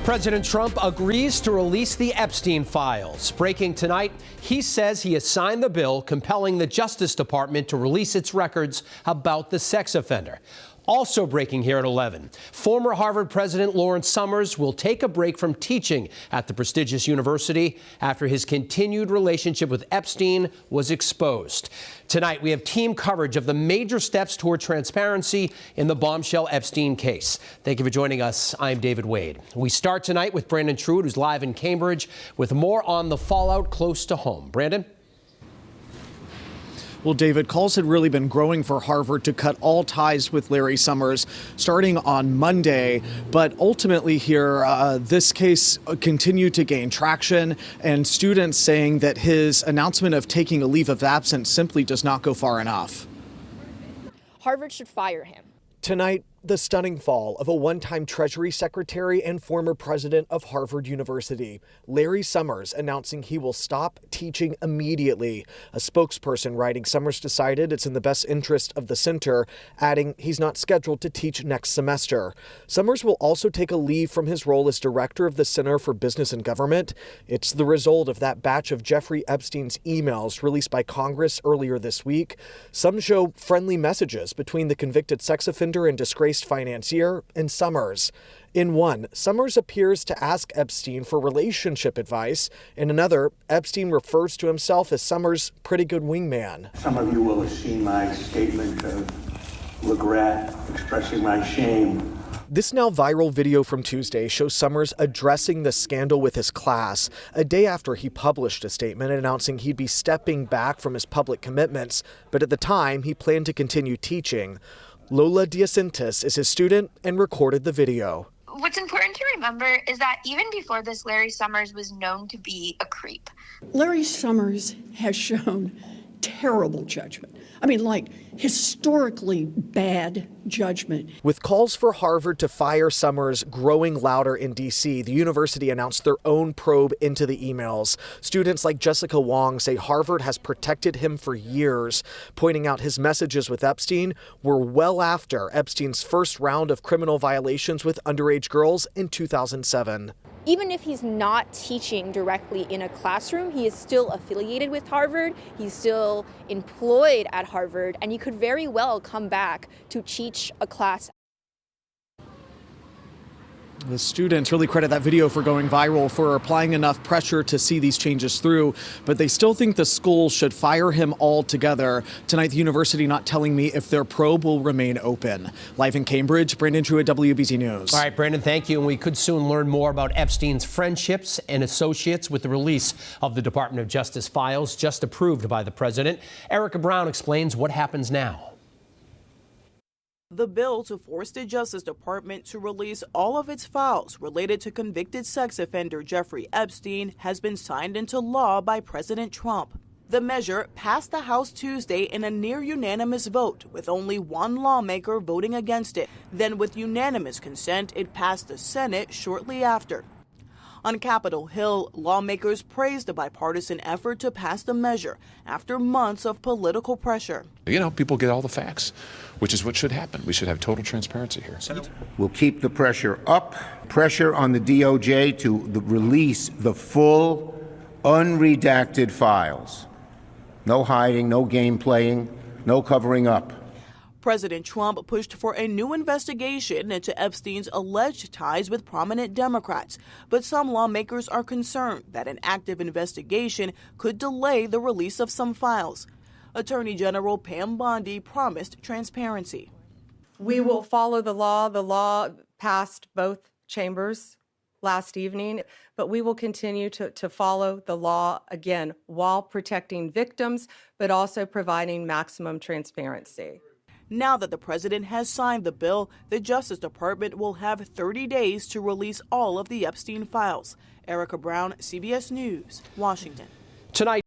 President Trump agrees to release the Epstein files. Breaking tonight, he says he has signed the bill compelling the Justice Department to release its records about the sex offender. Also breaking here at 11, former Harvard President Lawrence Summers will take a break from teaching at the prestigious university after his continued relationship with Epstein was exposed. Tonight, we have team coverage of the major steps toward transparency in the bombshell Epstein case. Thank you for joining us. I'm David Wade. We start tonight with Brandon Trude, who's live in Cambridge, with more on the fallout close to home. Brandon? Well, David, calls had really been growing for Harvard to cut all ties with Larry Summers starting on Monday. But ultimately here, this case continued to gain traction, and students saying that his announcement of taking a leave of absence simply does not go far enough. Harvard should fire him. Tonight, the stunning fall of a one-time Treasury Secretary and former president of Harvard University, Larry Summers, announcing he will stop teaching immediately. A spokesperson writing Summers decided it's in the best interest of the center, adding he's not scheduled to teach next semester. Summers will also take a leave from his role as director of the Center for Business and Government. It's the result of that batch of Jeffrey Epstein's emails released by Congress earlier this week. Some show friendly messages between the convicted sex offender and disgraced financier and Summers. In one, Summers appears to ask Epstein for relationship advice. In another, Epstein refers to himself as Summers' pretty good wingman. Some of you will have seen my statement of regret, expressing my shame. This now viral video from Tuesday shows Summers addressing the scandal with his class, a day after he published a statement announcing he'd be stepping back from his public commitments, but at the time he planned to continue teaching. Lola Diacentis is his student and recorded the video. What's important to remember is that even before this, Larry Summers was known to be a creep. Larry Summers has shown terrible judgment. I mean, like historically bad judgment. With calls for Harvard to fire Summers growing louder in D.C., the university announced their own probe into the emails. Students like Jessica Wong say Harvard has protected him for years, pointing out his messages with Epstein were well after Epstein's first round of criminal violations with underage girls in 2007. Even if he's not teaching directly in a classroom, he is still affiliated with Harvard. He's still employed at Harvard, and he could very well come back to teach a class. The students really credit that video for going viral, for applying enough pressure to see these changes through, but they still think the school should fire him altogether. Tonight, the university not telling me if their probe will remain open. Live in Cambridge, Brandon Trude, WBZ News. All right, Brandon, thank you. And we could soon learn more about Epstein's friendships and associates with the release of the Department of Justice files just approved by the president. Erica Brown explains what happens now. The bill to force the Justice Department to release all of its files related to convicted sex offender Jeffrey Epstein has been signed into law by President Trump. The measure passed the House Tuesday in a near-unanimous vote, with only one lawmaker voting against it. Then, with unanimous consent, it passed the Senate shortly after. On Capitol Hill, lawmakers praised the bipartisan effort to pass the measure after months of political pressure. You know, people get all the facts, which is what should happen. We should have total transparency here. We'll keep the pressure up, pressure on the DOJ to release the full, unredacted files. No hiding, no game playing, no covering up. President Trump pushed for a new investigation into Epstein's alleged ties with prominent Democrats, but some lawmakers are concerned that an active investigation could delay the release of some files. Attorney General Pam Bondi promised transparency. We will follow the law. The law passed both chambers last evening, but we will continue to follow the law, again, while protecting victims, but also providing maximum transparency. Now that the president has signed the bill, the Justice Department will have 30 days to release all of the Epstein files. Erica Brown, CBS News, Washington. Tonight.